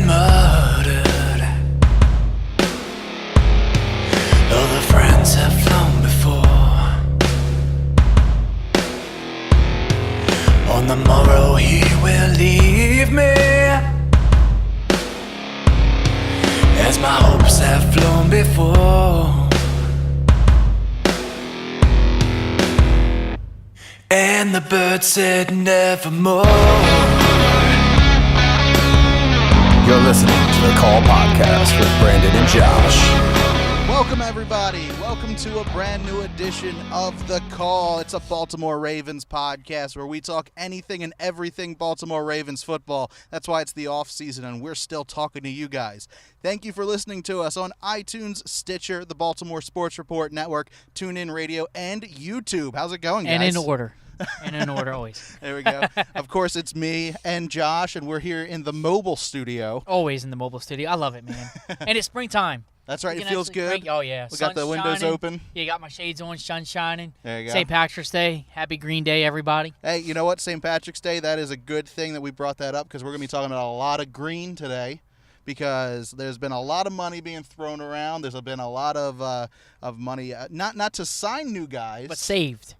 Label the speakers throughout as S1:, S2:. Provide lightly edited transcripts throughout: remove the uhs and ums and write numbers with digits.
S1: been murdered. All the friends have flown before. On the morrow he will leave me, as my hopes have flown before. And the bird said nevermore.
S2: You're listening to the Call Podcast with Brandon and Josh.
S3: Welcome, everybody. Welcome to a brand new edition of The Call. It's a Baltimore Ravens podcast where we talk anything and everything Baltimore Ravens football. That's why it's the off season, and we're still talking to you guys. Thank you for listening to us on iTunes, Stitcher, the Baltimore Sports Report Network, TuneIn Radio, and YouTube. How's it going, guys?
S4: And in order. And in order always.
S3: There we go. Of course, it's me and Josh, and we're here in the mobile studio.
S4: Always in the mobile studio. I love it, man. And it's springtime.
S3: That's right. It feels good.
S4: Oh, yeah.
S3: We got the windows open.
S4: Yeah, got my shades on, sun shining.
S3: There you go.
S4: St. Patrick's Day. Happy Green Day, everybody.
S3: Hey, you know what? St. Patrick's Day, that is a good thing that we brought that up because we're going to be talking about a lot of green today. Because there's been a lot of money being thrown around. There's been a lot of money, not to sign new guys.
S4: But saved.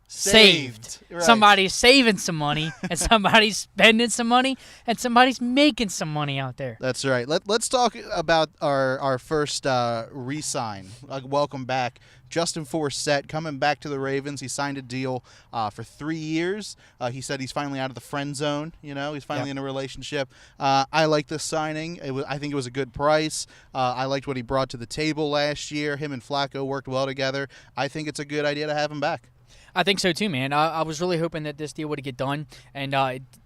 S3: Right.
S4: Somebody's saving some money, and somebody's spending some money, and somebody's making some money out there.
S3: That's right. Let's talk about our first re-sign. Welcome back. Justin Forsett coming back to the Ravens. He signed a deal for 3 years. He said he's finally out of the friend zone. You know, he's finally in a relationship. I like this signing. I think it was a good price. I liked what he brought to the table last year. Him and Flacco worked well together. I think it's a good idea to have him back.
S4: I think so too, man. I was really hoping that this deal would get done, and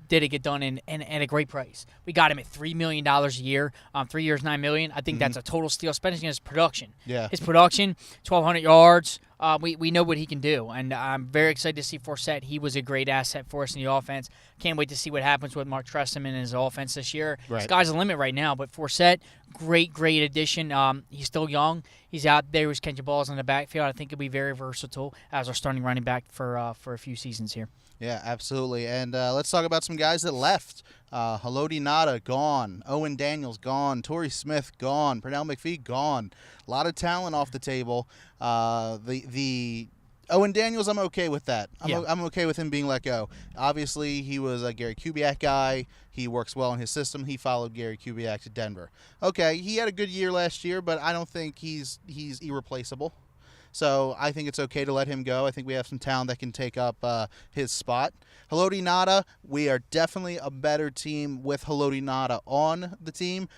S4: did it get done in a great price. We got him at $3 million a year, 3 years, $9 million. I think that's a total steal, especially his production.
S3: Yeah.
S4: His production, 1,200 yards. We know what he can do, and I'm very excited to see Forsett. He was a great asset for us in the offense. Can't wait to see what happens with Mark Trestman and his offense this year.
S3: Right.
S4: Sky's the limit right now, but Forsett, great addition. He's still young. He's out there. He's catching balls in the backfield. I think he'll be very versatile as our starting running back for a few seasons here.
S3: Yeah, absolutely. And let's talk about some guys that left. Haloti Ngata, gone. Owen Daniels, gone. Torrey Smith, gone. Pernell McPhee, gone. A lot of talent off the table. The Owen Daniels, I'm okay with that. I'm okay with him being let go. Obviously, he was a Gary Kubiak guy. He works well in his system. He followed Gary Kubiak to Denver. Okay, he had a good year last year, but I don't think he's irreplaceable. So I think it's okay to let him go. I think we have some talent that can take up his spot. Haloti Ngata, we are definitely a better team with Haloti Ngata on the team.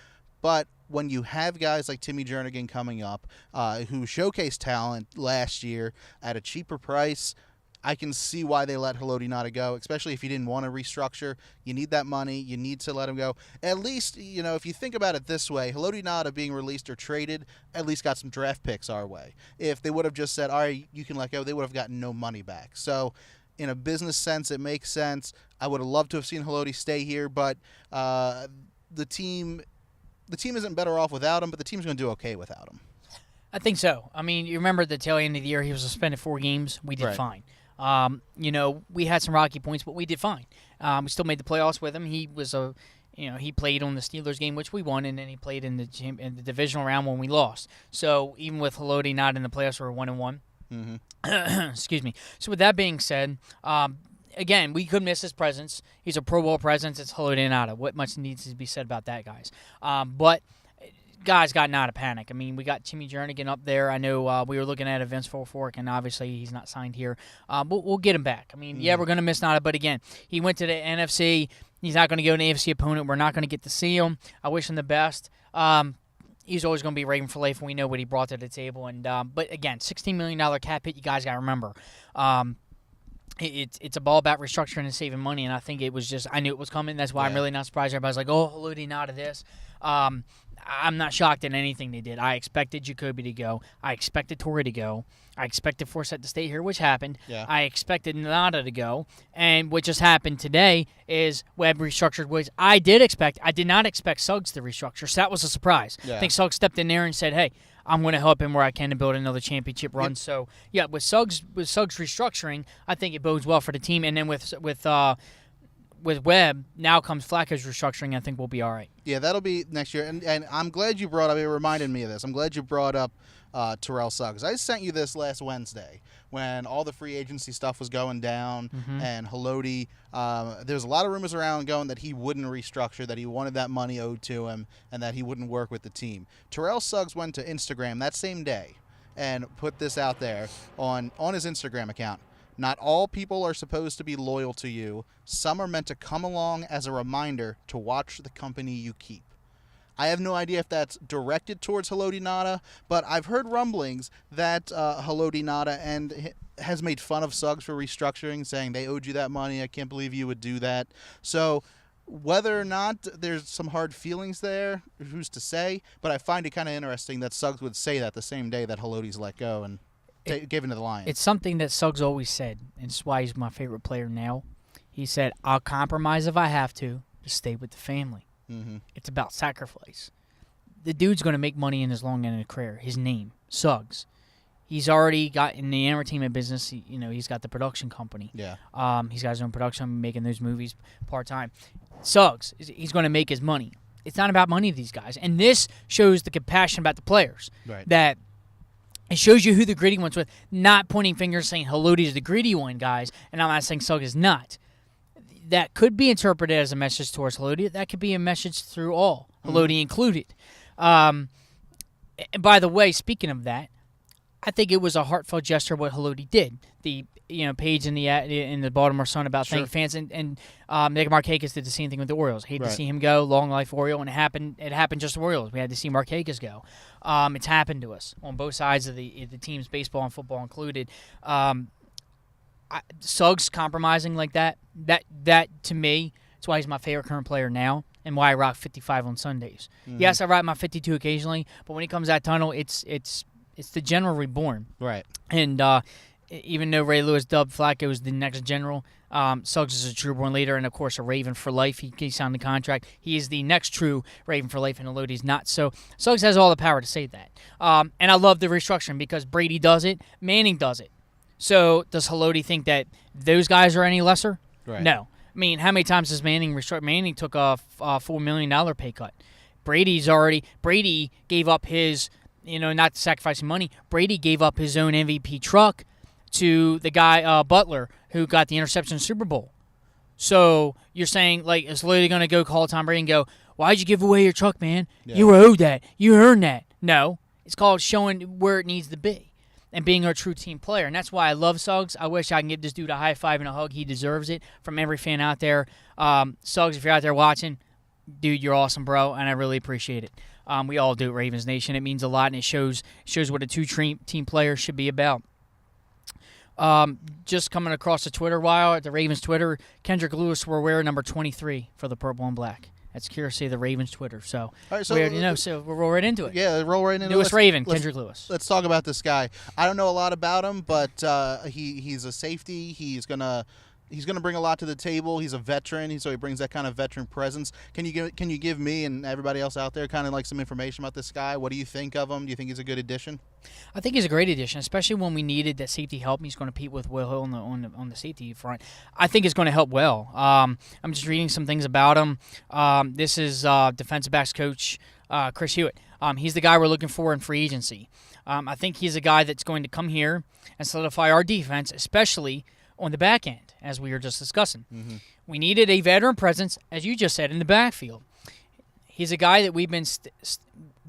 S3: But when you have guys like Timmy Jernigan coming up who showcased talent last year at a cheaper price, I can see why they let Haloti Ngata go, especially if you didn't want to restructure. You need that money. You need to let him go. At least, you know, if you think about it this way, Haloti Ngata being released or traded at least got some draft picks our way. If they would have just said, all right, you can let go, they would have gotten no money back. So in a business sense, it makes sense. I would have loved to have seen Haloti stay here, but the team isn't better off without him, but the team's going to do okay without him.
S4: I think so. I mean, you remember the tail end of the year, he was suspended 4 games. We did fine. You know, we had some rocky points, but we did fine. We still made the playoffs with him. He was he played on the Steelers game, which we won, and then he played in the divisional round when we lost. So even with Haloti not in the playoffs, we're 1-1. Mm-hmm. Excuse me. So with that being said, again, we could miss his presence. He's a Pro Bowl presence. It's Haloti Ngata. What much needs to be said about that, guys? But guys got not a panic. I mean, we got Timmy Jernigan up there. I know we were looking at Vince Fulfork, and obviously he's not signed here. But we'll get him back. I mean, we're going to miss Ngata, but again, he went to the NFC. He's not going to go to an AFC opponent. We're not going to get to see him. I wish him the best. He's always going to be Raven for life, and we know what he brought to the table. And but again, $16 million cap hit. You guys got to remember. It's a ball about restructuring and saving money, and I think it was just I knew it was coming. That's why I'm really not surprised. Everybody's like, "Oh, Haloti Ngata this." I'm not shocked at anything they did. I expected Jacoby to go. I expected Torrey to go. I expected Forsett to stay here, which happened.
S3: Yeah.
S4: I expected Ngata to go. And what just happened today is Webb restructured, which I did expect. I did not expect Suggs to restructure, so that was a surprise.
S3: Yeah.
S4: I think Suggs stepped in there and said, hey, I'm going to help him where I can to build another championship run. Yep. So, yeah, with Suggs restructuring, I think it bodes well for the team. And then with with Webb, now comes Flacco's restructuring. I think we'll be all right.
S3: Yeah, that'll be next year. And I'm glad you brought up. It reminded me of this. I'm glad you brought up Terrell Suggs. I sent you this last Wednesday when all the free agency stuff was going down, and Haloti. There's a lot of rumors around going that he wouldn't restructure, that he wanted that money owed to him, and that he wouldn't work with the team. Terrell Suggs went to Instagram that same day and put this out there on his Instagram account. Not all people are supposed to be loyal to you. Some are meant to come along as a reminder to watch the company you keep. I have no idea if that's directed towards Haloti Ngata, but I've heard rumblings that Haloti Ngata has made fun of Suggs for restructuring, saying they owed you that money. I can't believe you would do that. So whether or not there's some hard feelings there, who's to say? But I find it kind of interesting that Suggs would say that the same day that Haloti's let go and given to the Lions.
S4: It's something that Suggs always said, and it's why he's my favorite player now. He said, I'll compromise if I have to stay with the family. It's about sacrifice. The dude's going to make money in his long end of his career. His name, Suggs. He's already got in the entertainment business. He's got the production company.
S3: Yeah.
S4: He's got his own production, making those movies part-time. Suggs, he's going to make his money. It's not about money to these guys. And this shows the compassion about the players.
S3: Right.
S4: That it shows you who the greedy ones with, not pointing fingers saying Haloti is the greedy one, guys, and I'm not saying Suggs is not. That could be interpreted as a message towards Haloti. That could be a message through all, Haloti included. And by the way, speaking of that, I think it was a heartfelt gesture what Haloti did. The page in the Baltimore Sun about thanking fans, and Nick Markakis did the same thing with the Orioles. Hate to see him go, long life Oriole, and it happened just the Orioles. We had to see Markakis go. It's happened to us on both sides of the teams, baseball and football included. Suggs compromising like that to me, that's why he's my favorite current player now, and why I rock 55 on Sundays. Yes, I rock my 52 occasionally, but when he comes out tunnel, it's the general reborn.
S3: Right.
S4: And even though Ray Lewis dubbed Flacco as the next general, Suggs is a true-born leader and, of course, a Raven for life. He signed the contract. He is the next true Raven for life, and Haloti's not. So Suggs has all the power to say that. And I love the restructuring because Brady does it, Manning does it. So does Haloti think that those guys are any lesser?
S3: Right.
S4: No. I mean, how many times has Manning restructured? Manning took a $4 million pay cut. Brady gave up his, not sacrificing money. Brady gave up his own MVP truck to the guy, Butler, who got the interception in the Super Bowl. So you're saying, is Haloti going to go call Tom Brady and go, why'd you give away your truck, man? Yeah. You owed that. You earned that. No. It's called showing where it needs to be and being a true team player. And that's why I love Suggs. I wish I can give this dude a high five and a hug. He deserves it from every fan out there. Suggs, if you're out there watching, dude, you're awesome, bro, and I really appreciate it. We all do at Ravens Nation. It means a lot, and it shows what a two-team player should be about. Just coming across the Twitter wire at the Ravens Twitter, Kendrick Lewis will wear number 23 for the purple and black. That's curiosity of the Ravens Twitter. So,
S3: all right,
S4: so we'll roll right into it.
S3: Yeah, roll right into it.
S4: Newest Raven, Kendrick Lewis.
S3: Let's talk about this guy. I don't know a lot about him, but he's a safety. He's gonna bring a lot to the table. He's a veteran, so he brings that kind of veteran presence. Can you give me and everybody else out there kind of some information about this guy? What do you think of him? Do you think he's a good addition?
S4: I think he's a great addition, especially when we needed that safety help. He's going to compete with Will Hill on the safety front. I think it's going to help well. I'm just reading some things about him. This is defensive backs coach Chris Hewitt. He's the guy we're looking for in free agency. I think he's a guy that's going to come here and solidify our defense, especially on the back end, as we were just discussing. We needed a veteran presence, as you just said, in the backfield. He's a guy that we've been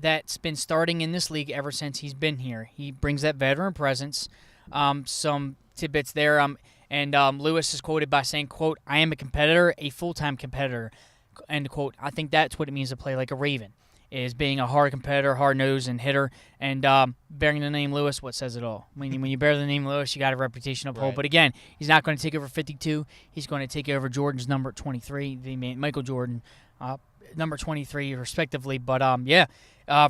S4: that's been starting in this league ever since he's been here. He brings that veteran presence. Some tidbits there. And Lewis is quoted by saying, quote, "I am a competitor, a full-time competitor," end quote. I think that's what it means to play like a Raven, is being a hard competitor, hard-nosed, and hitter. And bearing the name Lewis, what says it all? When you bear the name Lewis, you got a reputation to uphold. Right. But again, he's not going to take over 52. He's going to take over Jordan's number 23, Michael Jordan, number 23, respectively. But,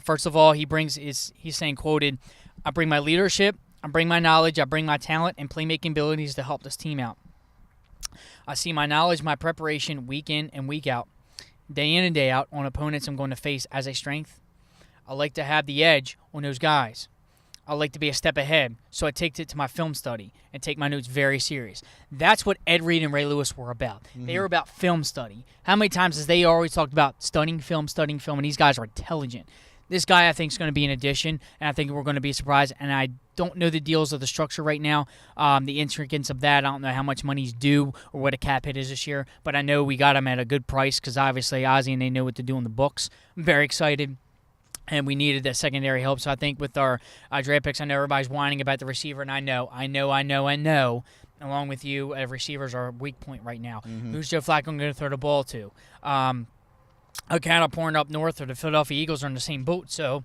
S4: first of all, he's saying, quoted, "I bring my leadership, I bring my knowledge, I bring my talent and playmaking abilities to help this team out. I see my knowledge, my preparation week in and week out, day in and day out on opponents I'm going to face as a strength. I like to have the edge on those guys. I like to be a step ahead, so I take it to my film study and take my notes very serious. That's what Ed Reed and Ray Lewis were about. They were about film study. How many times has they always talked about studying film, and these guys are intelligent. This guy, I think, is going to be an addition, and I think we're going to be surprised. And I don't know the deals of the structure right now, the intricacies of that. I don't know how much money's due or what a cap hit is this year, but I know we got him at a good price because obviously Ozzie and they know what to do in the books. I'm very excited. And we needed that secondary help. So I think with our draft picks, I know everybody's whining about the receiver, and I know, along with you, receivers are a weak point right now. Who's Joe Flacco going to throw the ball to? Ocata pouring up north, or the Philadelphia Eagles are in the same boat. So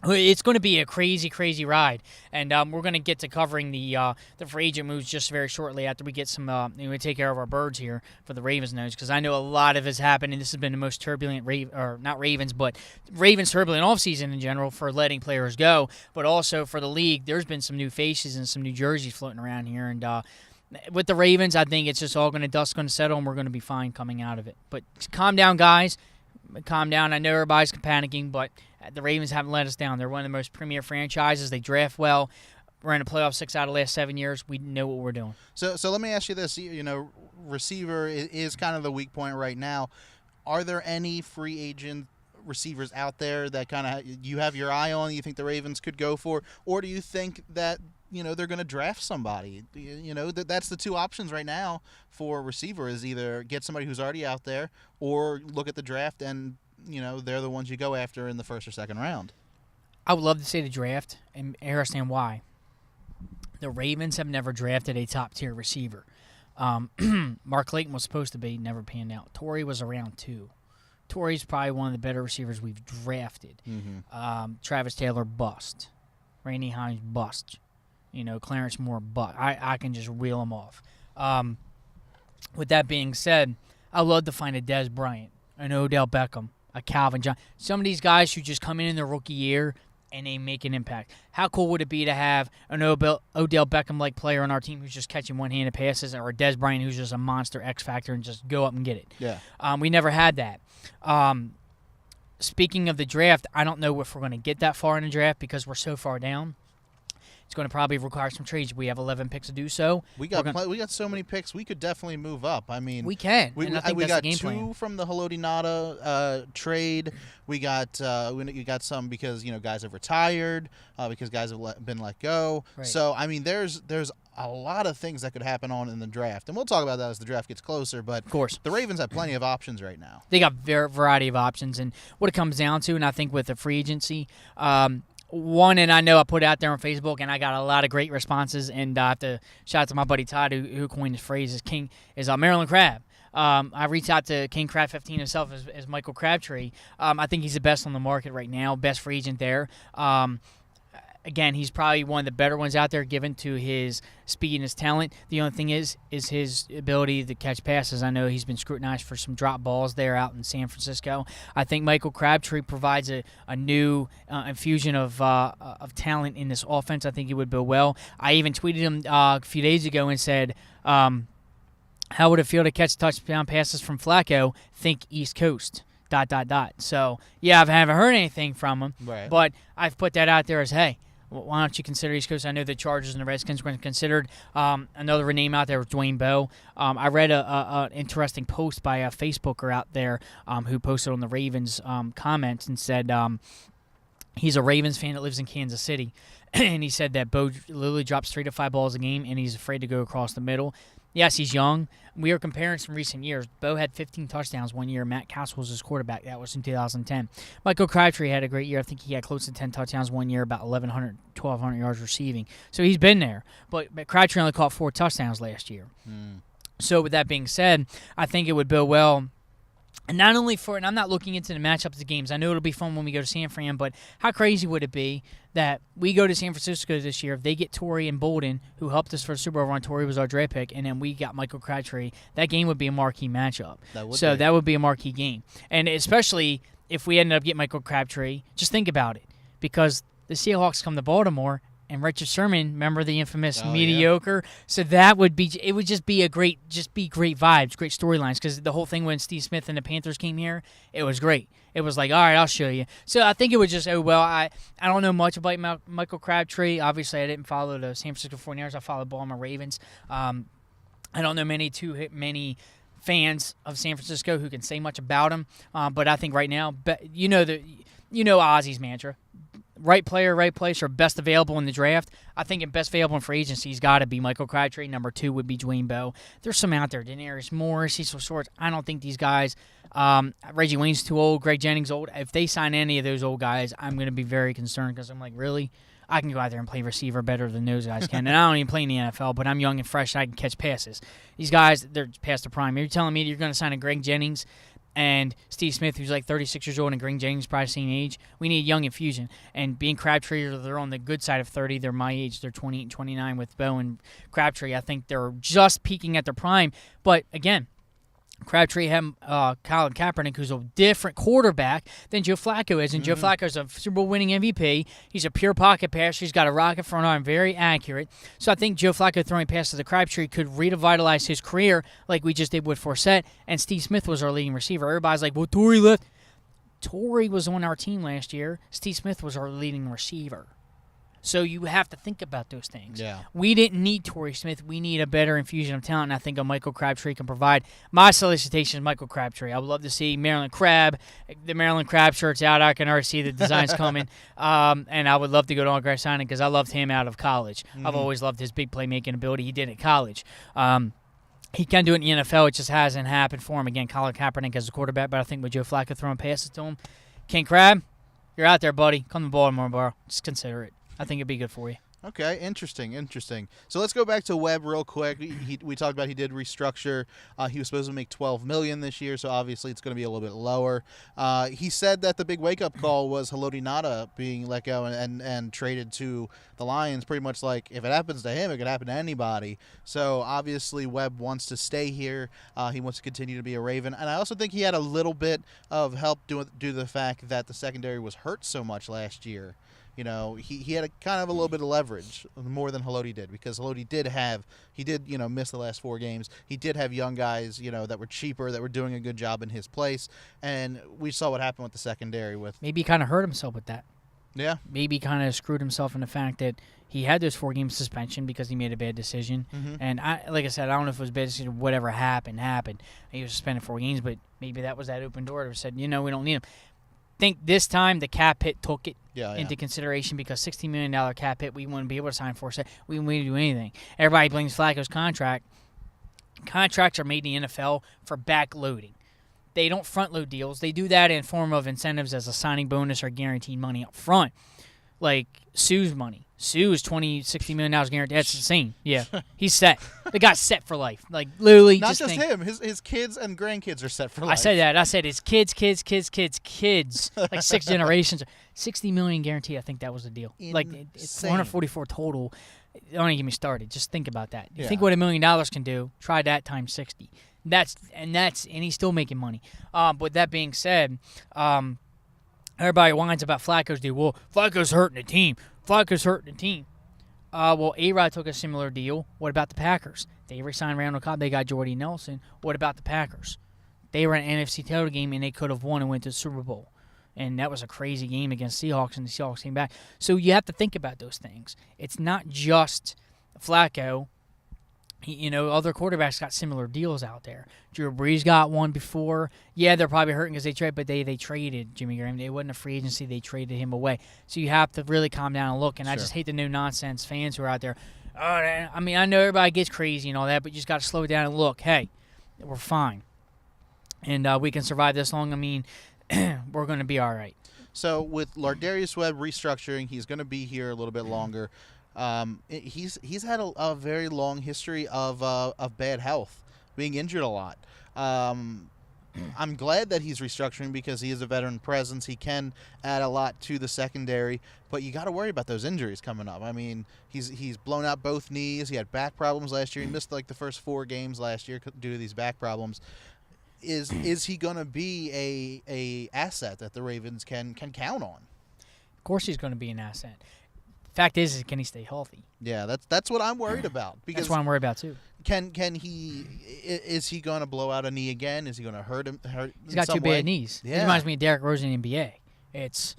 S4: it's going to be a crazy, crazy ride. And we're going to get to covering the free agent moves just very shortly after we get some we take care of our birds here for the Ravens news, because I know a lot of it's happening. This has been the most turbulent Ravens turbulent offseason in general for letting players go, but also for the league. There's been some new faces and some new jerseys floating around here, and with the Ravens, I think it's just all dust going to settle, and we're going to be fine coming out of it. But calm down, guys. Calm down. I know everybody's panicking, but the Ravens haven't let us down. They're one of the most premier franchises. They draft well. We're in the playoffs 6 out of the last 7 years. We know what we're doing.
S3: So let me ask you this. Receiver is kind of the weak point right now. Are there any free agent receivers out there that kind of you have your eye on, you think the Ravens could go for? Or do you think that they're going to draft somebody? That's the two options right now for receiver, is either get somebody who's already out there or look at the draft and, they're the ones you go after in the first or second round.
S4: I would love to say the draft, and I understand why. The Ravens have never drafted a top-tier receiver. Mark Clayton was supposed to be, never panned out. Torrey was around 2. Torrey's probably one of the better receivers we've drafted. Travis Taylor, bust. Randy Hines, bust. Clarence Moore, but I can just reel them off. With that being said, I'd love to find a Dez Bryant, an Odell Beckham, a Calvin Johnson. Some of these guys who just come in their rookie year and they make an impact. How cool would it be to have an Odell Beckham-like player on our team who's just catching one-handed passes, or a Dez Bryant who's just a monster X factor and just go up and get it?
S3: Yeah.
S4: We never had that. Speaking of the draft, I don't know if we're going to get that far in the draft because we're so far down. It's going to probably require some trades. We have 11 picks to do so.
S3: We got so many picks. We could definitely move up. I mean,
S4: we can.
S3: We got two from the Haloti Ngata trade. We got some because guys have retired, because guys have been let go.
S4: Right.
S3: So I mean, there's a lot of things that could happen in the draft, and we'll talk about that as the draft gets closer. But
S4: of course,
S3: the Ravens have plenty of options right now.
S4: They got a variety of options, and what it comes down to, and I think with the free agency. One, and I know I put it out there on Facebook, and I got a lot of great responses, and I have to shout out to my buddy Todd, who coined this phrase, is Maryland Crab. I reached out to King Crab 15 himself as Michael Crabtree. I think he's the best on the market right now, best free agent there. Again, he's probably one of the better ones out there given to his speed and his talent. The only thing is his ability to catch passes. I know he's been scrutinized for some drop balls there out in San Francisco. I think Michael Crabtree provides a new infusion of talent in this offense. I think he would go well. I even tweeted him a few days ago and said, how would it feel to catch touchdown passes from Flacco? Think East Coast. ... So, yeah, I haven't heard anything from him,
S3: right.
S4: But I've put that out there as, hey, why don't you consider East Coast? I know the Chargers and the Redskins were considered. Another name out there was Dwayne Bowe. I read an interesting post by a Facebooker out there who posted on the Ravens comments and said he's a Ravens fan that lives in Kansas City. And he said that Bowe literally drops 3 to 5 balls a game, and he's afraid to go across the middle. Yes, he's young. We are comparing some recent years. Bowe had 15 touchdowns one year. Matt Castle was his quarterback. That was in 2010. Michael Crabtree had a great year. I think he had close to 10 touchdowns one year, about 1,200 yards receiving. So he's been there. But Crabtree only caught 4 touchdowns last year. So with that being said, I think it would go well. And not only and I'm not looking into the matchups of the games. I know it'll be fun when we go to San Fran, but how crazy would it be that we go to San Francisco this year, if they get Torrey and Bolden, who helped us for the Super Bowl run. Torrey was our draft pick, and then we got Michael Crabtree. That game would be a marquee matchup. That would be a marquee game. And especially if we ended up getting Michael Crabtree, just think about it. Because the Seahawks come to Baltimore, and Richard Sherman, remember the infamous
S3: Oh,
S4: mediocre? Yeah. So that would be, it would just be great vibes, great storylines, because the whole thing when Steve Smith and the Panthers came here, it was great. It was like, all right, I'll show you. So I think it would just, I don't know much about Michael Crabtree. Obviously, I didn't follow the San Francisco 49ers. I followed Baltimore Ravens. I don't know many fans of San Francisco who can say much about him. But I think right now, you know Ozzy's mantra. Right player, right place, or best available in the draft. I think in best available in free agency, he's got to be Michael Crabtree. Number 2 would be Dwayne Bowe. There's some out there. Denarius Moore, Cecil Shorts. I don't think these guys. Reggie Wayne's too old. Greg Jennings old. If they sign any of those old guys, I'm going to be very concerned because I'm like, really? I can go out there and play receiver better than those guys can. And I don't even play in the NFL, but I'm young and fresh. I can catch passes. These guys, they're past the prime. You're telling me you're going to sign a Greg Jennings and Steve Smith, who's like 36 years old, and Greg Jennings, probably the same age. We need young infusion. And being Crabtree, they're on the good side of 30. They're my age. They're 28 and 29 with Bowe and Crabtree. I think they're just peaking at their prime. But, again, Crabtree had Colin Kaepernick, who's a different quarterback than Joe Flacco is. And Joe Flacco's a Super Bowl winning MVP. He's a pure pocket passer. He's got a rocket front arm, very accurate. So I think Joe Flacco throwing passes to Crabtree could revitalize his career like we just did with Forsett. And Steve Smith was our leading receiver. Everybody's like, well, Torrey left. Torrey was on our team last year. Steve Smith was our leading receiver. So you have to think about those things.
S3: Yeah.
S4: We didn't need Torrey Smith. We need a better infusion of talent, and I think a Michael Crabtree can provide. My solicitation is Michael Crabtree. I would love to see Maryland Crab. The Maryland Crab shirt's out. I can already see the designs coming. And I would love to go to autograph signing because I loved him out of college. I've always loved his big playmaking ability he did at college. He can do it in the NFL. It just hasn't happened for him. Again, Colin Kaepernick as a quarterback, but I think with Joe Flacco throwing passes to him, King Crab, you're out there, buddy. Come to Baltimore, bro. Just consider it. I think it'd be good for you.
S3: Okay, interesting. So let's go back to Webb real quick. We talked about he did restructure. He was supposed to make $12 million this year, so obviously it's going to be a little bit lower. He said that the big wake-up call was Haloti Ngata being let go and traded to the Lions. Pretty much like if it happens to him, it could happen to anybody. So obviously Webb wants to stay here. He wants to continue to be a Raven, and I also think he had a little bit of help due to the fact that the secondary was hurt so much last year. You know, he had kind of a little bit of leverage more than Haloti did because Haloti did miss the last 4 games. He did have young guys, that were cheaper, that were doing a good job in his place. And we saw what happened with the secondary with.
S4: Maybe he kind of hurt himself with that.
S3: Yeah.
S4: Maybe kind of screwed himself in the fact that he had those 4-game suspension because he made a bad decision. And like I said, I don't know if it was a bad decision. Whatever happened. He was suspended 4 games, but maybe that was that open door that said, we don't need him. Think this time the cap hit took it into consideration because $16 million cap hit, we wouldn't be able to sign Forsett. We wouldn't do anything. Everybody blames Flacco's contract. Contracts are made in the NFL for backloading. They don't front-load deals. They do that in form of incentives as a signing bonus or guaranteed money up front, like Sue's money. Sue is $60 million guaranteed. That's insane. Yeah, he's set. The guy's set for life. Like literally,
S3: not just him. His kids and grandkids are set for life.
S4: I said that. I said his kids, like 6 generations. $60 million guaranteed. I think that was the deal.
S3: Insane.
S4: Like it's 144 total. Don't even get me started. Just think about that. You think what $1 million can do? Try that times 60. And he's still making money. With that being said, everybody whines about Flacco's deal. Well, Flacco's hurting the team. Well, A-Rod took a similar deal. What about the Packers? They re-signed Randall Cobb. They got Jordy Nelson. What about the Packers? They were in an NFC title game, and they could have won and went to the Super Bowl. And that was a crazy game against Seahawks, and the Seahawks came back. So you have to think about those things. It's not just Flacco. Other quarterbacks got similar deals out there. Drew Brees got one before. Yeah, they're probably hurting because they traded, but they traded Jimmy Graham. It wasn't a free agency. They traded him away. So you have to really calm down and look. And I just hate the no-nonsense fans who are out there. I know everybody gets crazy and all that, but you just got to slow down and look. Hey, we're fine. And we can survive this long. We're going to be all right.
S3: So with Lardarius Webb restructuring, he's going to be here a little bit longer. He's had a very long history of bad health, being injured a lot. I'm glad that he's restructuring because he is a veteran presence. He can add a lot to the secondary, but you got to worry about those injuries coming up. He's blown out both knees. He had back problems last year. He missed like the first 4 games last year due to these back problems. Is he going to be a asset that the Ravens can count on?
S4: Of course he's going to be an asset. Fact is, can he stay healthy?
S3: Yeah, that's what I'm worried about. Because
S4: That's what I'm worried about too.
S3: Can he? Is he going to blow out a knee again? Is he going to hurt him?
S4: He's got two bad knees.
S3: Yeah.
S4: He reminds me of Derrick Rose in the NBA. It's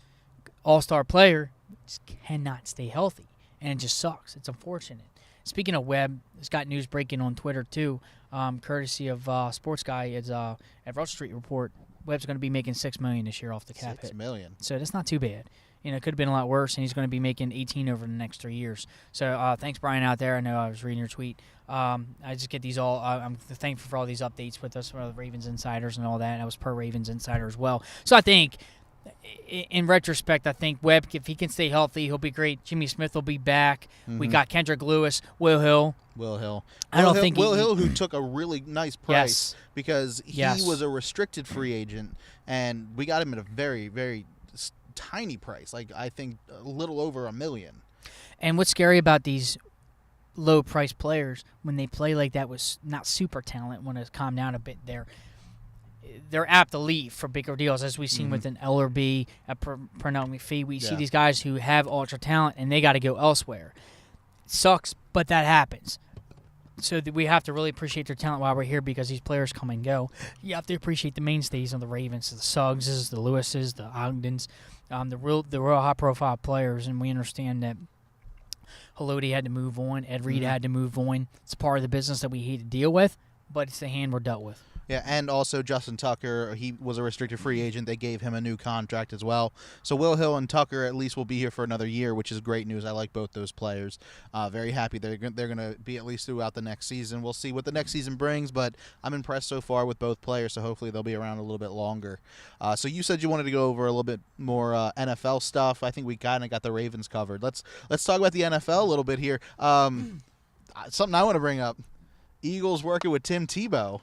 S4: all-star player, just cannot stay healthy, and it just sucks. It's unfortunate. Speaking of Webb, it's got news breaking on Twitter too, courtesy of Sports Guy. It's at Rush Street Report. Webb's going to be making $6 million this year off the cap hit.
S3: $6 million.
S4: So that's not too bad. It could have been a lot worse, and he's going to be making 18 over the next 3 years. So thanks, Brian, out there. I know I was reading your tweet. I just get these all. I'm thankful for all these updates with us, for the Ravens insiders and all that. And I was per Ravens insider as well. So I think, in retrospect, I think Webb, if he can stay healthy, he'll be great. Jimmy Smith will be back.
S3: Mm-hmm.
S4: We got Kendrick Lewis, Will Hill.
S3: I don't think Will Hill, who took a really nice price because he was a restricted free agent, and we got him at a very, very tiny price. Like, I think a little over $1 million.
S4: And what's scary about these low-priced players, when they play like that with not super talent, when it's calmed down a bit, they're apt to leave for bigger deals, as we've seen with an LRB, a Pernell McPhee. We see these guys who have ultra talent, and they got to go elsewhere. It sucks, but that happens. So we have to really appreciate their talent while we're here, because these players come and go. You have to appreciate the mainstays of the Ravens, the Suggses, the Lewises, the Ogdens, the real high-profile players, and we understand that Haloti had to move on, Ed Reed had to move on. It's part of the business that we hate to deal with, but it's the hand we're dealt with.
S3: Yeah, and also Justin Tucker, he was a restricted free agent. They gave him a new contract as well. So Will Hill and Tucker at least will be here for another year, which is great news. I like both those players. Very happy they're going to be at least throughout the next season. We'll see what the next season brings, but I'm impressed so far with both players, so hopefully they'll be around a little bit longer. So you said you wanted to go over a little bit more NFL stuff. I think we kind of got the Ravens covered. Let's talk about the NFL a little bit here. Something I want to bring up. Eagles working with Tim Tebow.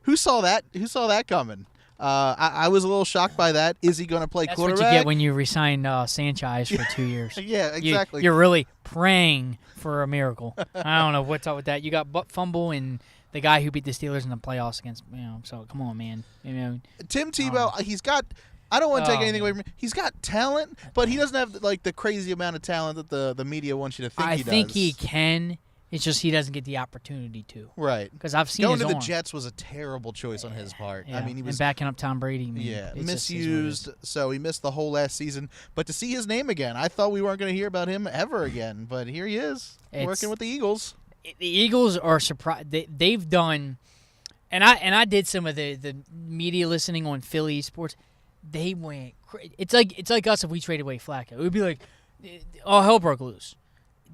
S3: Who saw that? Who saw that coming? I was a little shocked by that. Is he going to play quarterback?
S4: That's what you get when you resign Sanchez for 2 years.
S3: Yeah, exactly.
S4: You're really praying for a miracle. I don't know what's up with that. You got butt fumble and the guy who beat the Steelers in the playoffs against, so come on, man.
S3: Tim Tebow, he's got. I don't want to take anything away from him. He's got talent, but he doesn't have the crazy amount of talent that the media wants you to think he does.
S4: I think he can. It's just he doesn't get the opportunity to.
S3: Right.
S4: Because I've seen
S3: going
S4: his
S3: to the
S4: arm.
S3: Jets was a terrible choice on his part.
S4: Yeah.
S3: I mean, he was
S4: and backing up Tom Brady.
S3: Misused. So he missed the whole last season. But to see his name again, I thought we weren't going to hear about him ever again. But here he is, working with the Eagles.
S4: The Eagles are surprised. They've done, and I did some of the media listening on Philly sports. They went. It's like us if we traded away Flacco. It would be like, all hell broke loose.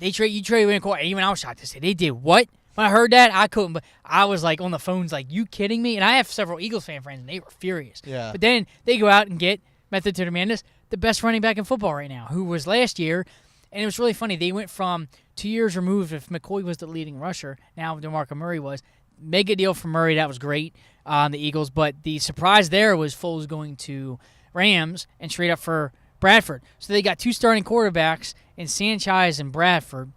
S4: You trade away quarterback. Even I was shocked to say they did what? When I heard that, I couldn't. But I was like on the phones, like, you kidding me? And I have several Eagles fan friends, and they were furious.
S3: Yeah.
S4: But then they go out and get method to the madness, the best running back in football right now, who was last year. And it was really funny. They went from 2 years removed if McCoy was the leading rusher. Now DeMarco Murray was. Mega deal for Murray. That was great on the Eagles. But the surprise there was Foles going to Rams and straight up for Bradford. So they got two starting quarterbacks in Sanchez and Bradford.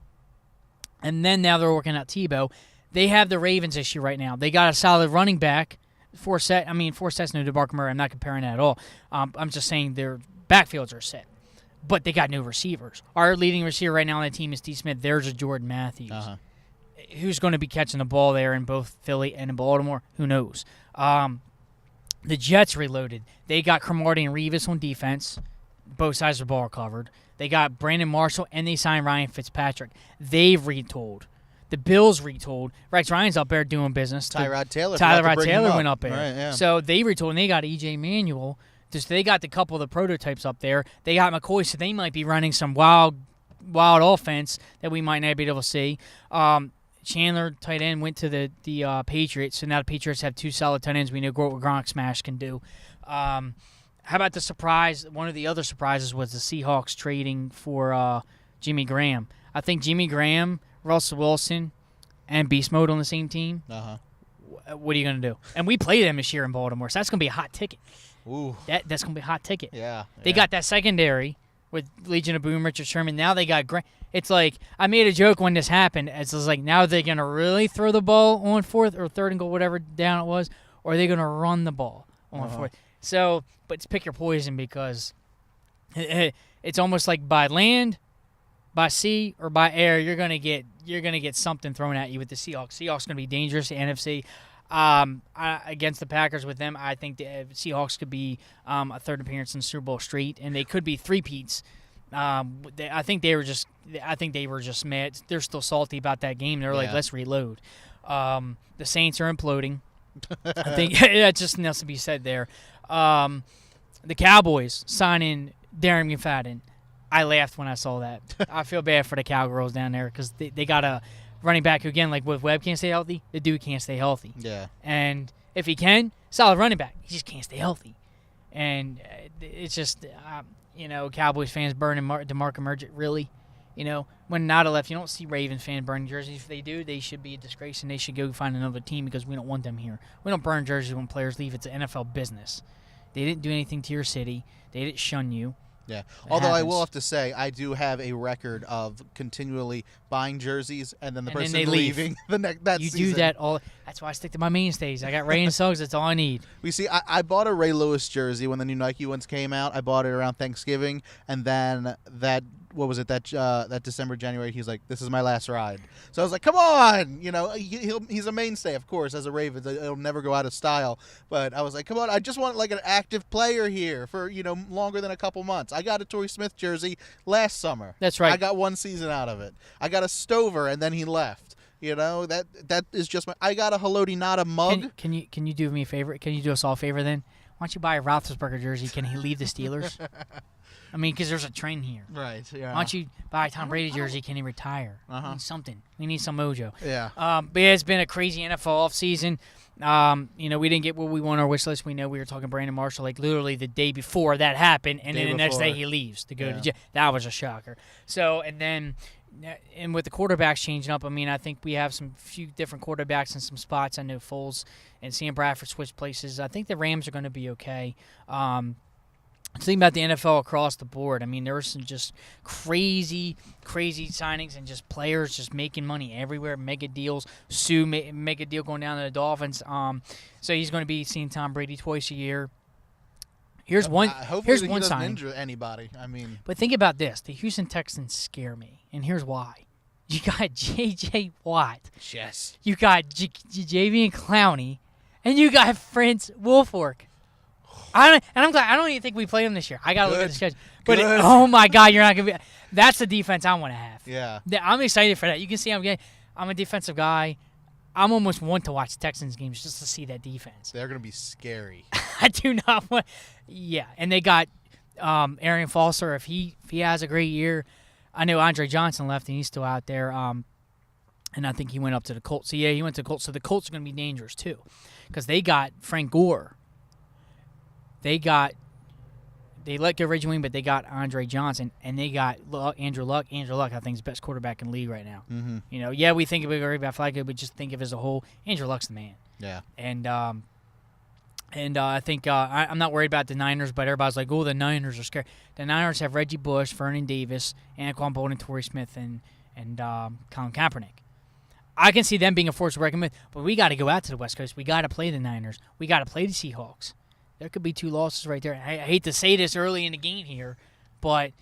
S4: And then now they're working out Tebow. They have the Ravens issue right now. They got a solid running back. Forsett's no DeMarco Murray. I'm not comparing that at all. I'm just saying their backfields are set. But they got no receivers. Our leading receiver right now on the team is Steve Smith. There's a Jordan Matthews. Who's going to be catching the ball there in both Philly and in Baltimore? Who knows? The Jets reloaded. They got Cromartie and Revis on defense. Both sides of the ball are covered. They got Brandon Marshall, and they signed Ryan Fitzpatrick. They've retooled. The Bills retooled. Rex Ryan's up there doing business.
S3: Tyrod Taylor
S4: went up there.
S3: Right, yeah.
S4: So they retooled, and they got E.J. Manuel. Just they got the couple of the prototypes up there. They got McCoy, so they might be running some wild offense that we might not be able to see. Chandler, tight end, went to the Patriots, so now the Patriots have two solid tight ends. We know what Gronk Smash can do. How about the surprise? One of the other surprises was the Seahawks trading for Jimmy Graham. I think Jimmy Graham, Russell Wilson, and Beast Mode on the same team. What are you going to do? And we play them this year in Baltimore, so that's going to be a hot ticket.
S3: Ooh.
S4: That's going to be a hot ticket.
S3: Yeah.
S4: They got that secondary with Legion of Boom, Richard Sherman. Now they got Graham. It's like, I made a joke when this happened. It's like, now they're going to really throw the ball on fourth or third and go whatever down it was, or are they going to run the ball on fourth? So, but it's pick your poison because it's almost like by land by sea or by air, you're gonna get something thrown at you with the Seahawks. Seahawks gonna be dangerous. The NFC. Against the Packers with them, I think the Seahawks could be a third appearance in the Super Bowl straight, and they could be three-peats. I think they were just mad. They're still salty about that game. They're like, let's reload. The Saints are imploding. I think that just needs to be said there. The Cowboys signing Darren McFadden. I laughed when I saw that. I feel bad for the Cowgirls down there because they got a running back who, again, like with Webb can't stay healthy, the dude can't stay healthy.
S3: Yeah.
S4: And if he can, solid running back. He just can't stay healthy. And it's just, Cowboys fans burning DeMarco Murray, really. When Nada left, you don't see Ravens fans burning jerseys. If they do, they should be a disgrace, and they should go find another team because we don't want them here. We don't burn jerseys when players leave. It's an NFL business. They didn't do anything to your city. They didn't shun you.
S3: Yeah. Although I will have to say, I do have a record of continually buying jerseys and then the person leaving that
S4: you
S3: season.
S4: You do that all. That's why I stick to my mainstays. I got Ray and Suggs. That's all I need.
S3: We see. I bought a Ray Lewis jersey when the new Nike ones came out. I bought it around Thanksgiving, and then that December, January, he's like, "This is my last ride." So I was like, "Come on!" He's a mainstay, of course, as a Ravens. It'll never go out of style. But I was like, "Come on! I just want like an active player here for longer than a couple months." I got a Torrey Smith jersey last summer.
S4: That's right.
S3: I got one season out of it. I got a Stover, and then he left. That is just my. I got a Haloti Ngata mug.
S4: Can you do me a favor? Can you do us all a favor then? Why don't you buy a Roethlisberger jersey? Can he leave the Steelers? I mean, because there's a trend here.
S3: Right, yeah.
S4: Why don't you buy a Tom Brady jersey? Can he retire?
S3: Uh-huh.
S4: We need something. We need some mojo.
S3: Yeah.
S4: But yeah, it's been a crazy NFL offseason. We didn't get what we want on our wish list. We know we were talking Brandon Marshall like literally the day before that happened, and then the next day he leaves to go to jail. That was a shocker. So, and with the quarterbacks changing up, I mean, I think we have some few different quarterbacks in some spots. I know Foles and Sam Bradford switched places. I think the Rams are going to be okay. Think about the NFL across the board. I mean, there were some just crazy signings and just players just making money everywhere, mega deals. Mega deal going down to the Dolphins. So he's going to be seeing Tom Brady twice a year. Here's one.
S3: Hopefully
S4: he doesn't
S3: signing. Injure anybody. I mean,
S4: but think about this: the Houston Texans scare me, and here's why. You got J.J. Watt.
S3: Yes.
S4: You got Jadeveon Clowney, and you got Prince Wilfork. I'm glad. I don't even think we play him this year. I got to look at the schedule. But oh my God, you're not gonna be. That's the defense I want to have.
S3: Yeah.
S4: I'm excited for that. You can see I'm a defensive guy. I'm almost want to watch Texans games just to see that defense.
S3: They're gonna be scary.
S4: I do not want. Yeah, and they got Arian Foster. If he has a great year, I know Andre Johnson left and he's still out there. And I think he went up to the Colts. So yeah, he went to the Colts. So the Colts are gonna be dangerous too, because they got Frank Gore. They let go Reggie Wing, but they got Andre Johnson, and they got Andrew Luck. Andrew Luck, I think, is the best quarterback in the league right now.
S3: Mm-hmm.
S4: We think of it about Flacco, but just think of it as a whole. Andrew Luck's the man.
S3: Yeah.
S4: And I think I'm not worried about the Niners, but everybody's like, oh, the Niners are scary. The Niners have Reggie Bush, Vernon Davis, Anquan Bolden, Torrey Smith, and Colin Kaepernick. I can see them being a force to reckon with, but we got to go out to the West Coast. We got to play the Niners. We got to play the Seahawks. There could be 2 losses right there. I hate to say this early in the game here, but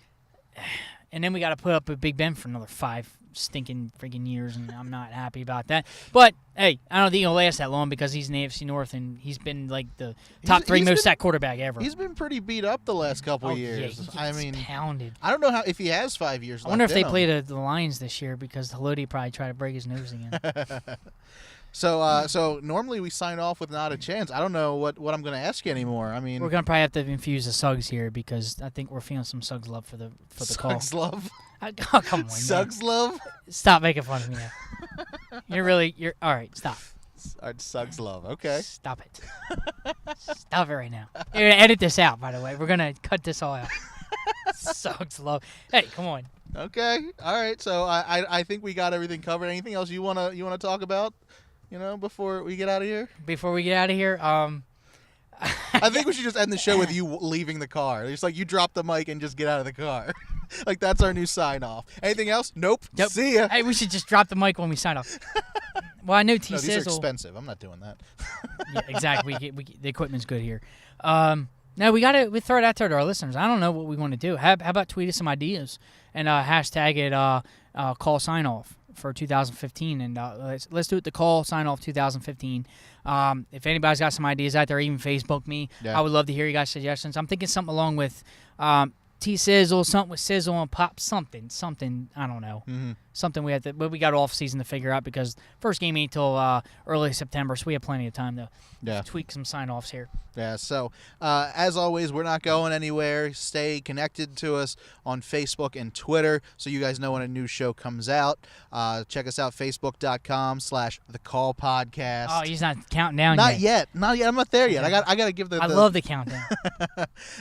S4: and then we got to put up with Big Ben for another 5 stinking freaking years, and I'm not happy about that. But hey, I don't think he'll last that long because he's in the AFC North and he's been like the top 3 most sacked quarterback ever.
S3: He's been pretty beat up the last couple years.
S4: Yeah, I mean, pounded.
S3: I don't know if he has 5 years.
S4: I wonder if they play the Lions this year because Haloti probably tried to break his nose again.
S3: So normally we sign off with not a chance. I don't know what I'm going to ask you anymore. I mean,
S4: we're going to probably have to infuse the Suggs here because I think we're feeling some Suggs love for the call.
S3: Suggs love?
S4: Oh, come on.
S3: Suggs love?
S4: Stop making fun of me now. You're all right, stop.
S3: All right, Suggs love. Okay.
S4: Stop it. Stop it right now. You're going to edit this out, by the way. We're going to cut this all out. Suggs love. Hey, come on.
S3: Okay. All right. So I think we got everything covered. Anything else you wanna talk about? Before we get out of here?
S4: Before we get out of here,
S3: I think we should just end the show with you leaving the car. It's like you drop the mic and just get out of the car. Like that's our new sign off. Anything else? Nope.
S4: Yep.
S3: See ya.
S4: Hey, we should just drop the mic when we sign off. Well, I know T
S3: These are
S4: Sizzle.
S3: expensive. I'm not doing that.
S4: Yeah, exactly. The equipment's good here. No, No, we throw it out there to our listeners. I don't know what we want to do. How about tweet us some ideas and hashtag it call sign off for 2015, and let's do it. The call sign off 2015. If anybody's got some ideas out there, even Facebook me.
S3: Yeah.
S4: I would love to hear you guys' suggestions. I'm thinking something along with T-Sizzle, something with Sizzle and Pop, something. I don't know.
S3: Mm-hmm.
S4: Something we had to, but we got off season to figure out because first game ain't till early September, so we have plenty of time to tweak some sign offs here.
S3: Yeah, so as always, we're not going anywhere. Stay connected to us on Facebook and Twitter so you guys know when a new show comes out. Check us out, facebook.com/thecallpodcast.
S4: Oh, he's not counting down
S3: Not yet. I'm not there yet. I got to give
S4: I love the countdown.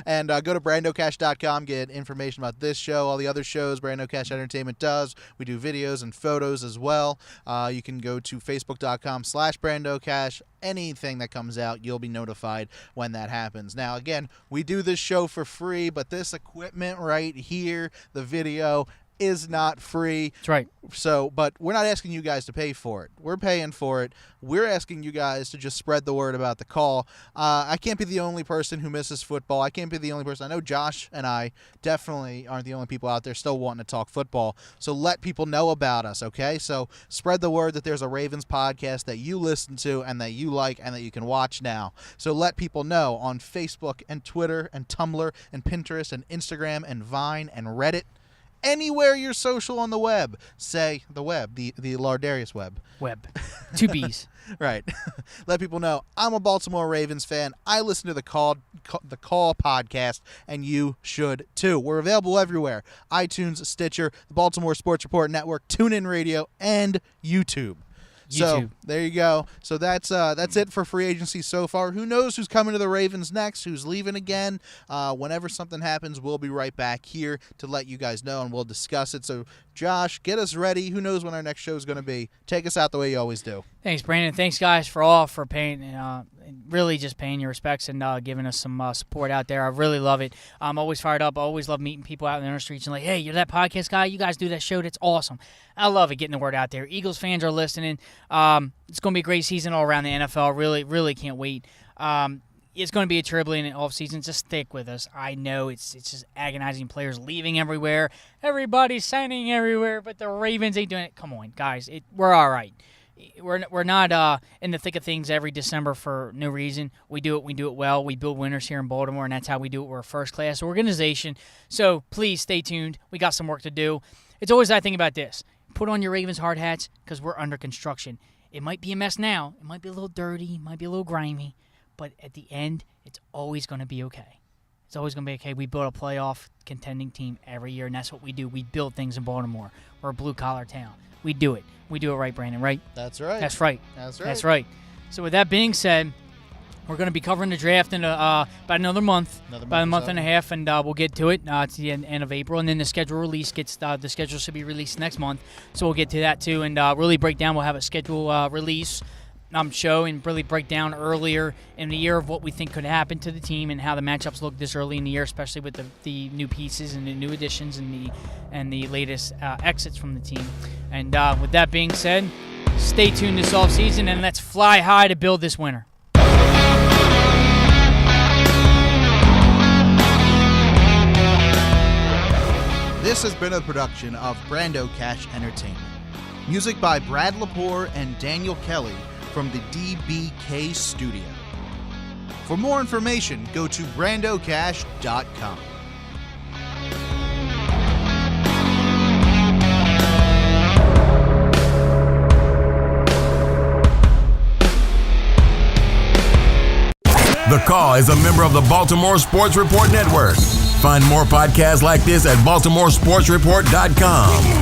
S3: And go to brandocash.com, get information about this show, all the other shows Brando Cash Entertainment does. We do videos and photos as well. You can go to facebook.com/brandocash. Anything that comes out, you'll be notified when that happens. Now, again, we do this show for free, but this equipment right here, the video, is not free.
S4: That's right.
S3: So, but we're not asking you guys to pay for it. We're paying for it. We're asking you guys to just spread the word about the call. I can't be the only person who misses football. I can't be the only person. I know Josh and I definitely aren't the only people out there still wanting to talk football. So let people know about us, okay? So spread the word that there's a Ravens podcast that you listen to and that you like and that you can watch now. So let people know on Facebook and Twitter and Tumblr and Pinterest and Instagram and Vine and Reddit. Anywhere you're social on the web, say the web, the Lardarius Webb.
S4: Webb. 2 B's.
S3: Right. Let people know I'm a Baltimore Ravens fan. I listen to the Call podcast, and you should too. We're available everywhere: iTunes, Stitcher, the Baltimore Sports Report Network, TuneIn Radio, and YouTube. So there you go. So that's it for free agency so far. Who knows who's coming to the Ravens next, who's leaving again. Whenever something happens, we'll be right back here to let you guys know, and we'll discuss it. So, Josh, get us ready. Who knows when our next show is going to be. Take us out the way you always do.
S4: Thanks, Brandon. Thanks, guys, for paying, really just paying your respects and giving us some support out there. I really love it. I'm always fired up. I always love meeting people out in the streets and like, hey, you're that podcast guy. You guys do that show. That's awesome. I love it, getting the word out there. Eagles fans are listening. It's going to be a great season all around the NFL. Really, really can't wait. It's going to be a turbulent offseason. Just stick with us. I know it's just agonizing. Players leaving everywhere. Everybody's signing everywhere, but the Ravens ain't doing it. Come on, guys. We're all right. We're not in the thick of things every December for no reason. We do it well. We build winners here in Baltimore, and that's how we do it. We're a first-class organization. So please stay tuned. We got some work to do. It's always I think about this. Put on your Ravens hard hats because we're under construction. It might be a mess now. It might be a little dirty. It might be a little grimy. But at the end, it's always going to be okay. It's always going to be okay. We build a playoff contending team every year, and that's what we do. We build things in Baltimore. We're a blue-collar town. We do it. We do it right, Brandon, right?
S3: That's right.
S4: That's right.
S3: That's right.
S4: That's right. So with that being said, we're going to be covering the draft in about another month. About a month and a half, and we'll get to it. It's the end of April, and then the schedule release the schedule should be released next month. So we'll get to that too, and really break down. We'll have a schedule release show and really break down earlier in the year of what we think could happen to the team and how the matchups look this early in the year, especially with the new pieces and the new additions and the latest exits from the team. And with that being said, stay tuned this offseason, and let's fly high to build this winner.
S3: This has been a production of Brando Cash Entertainment. Music by Brad Lepore and Daniel Kelly from the DBK Studio. For more information, go to brandocash.com.
S5: The Call is a member of the Baltimore Sports Report Network. Find more podcasts like this at baltimoresportsreport.com.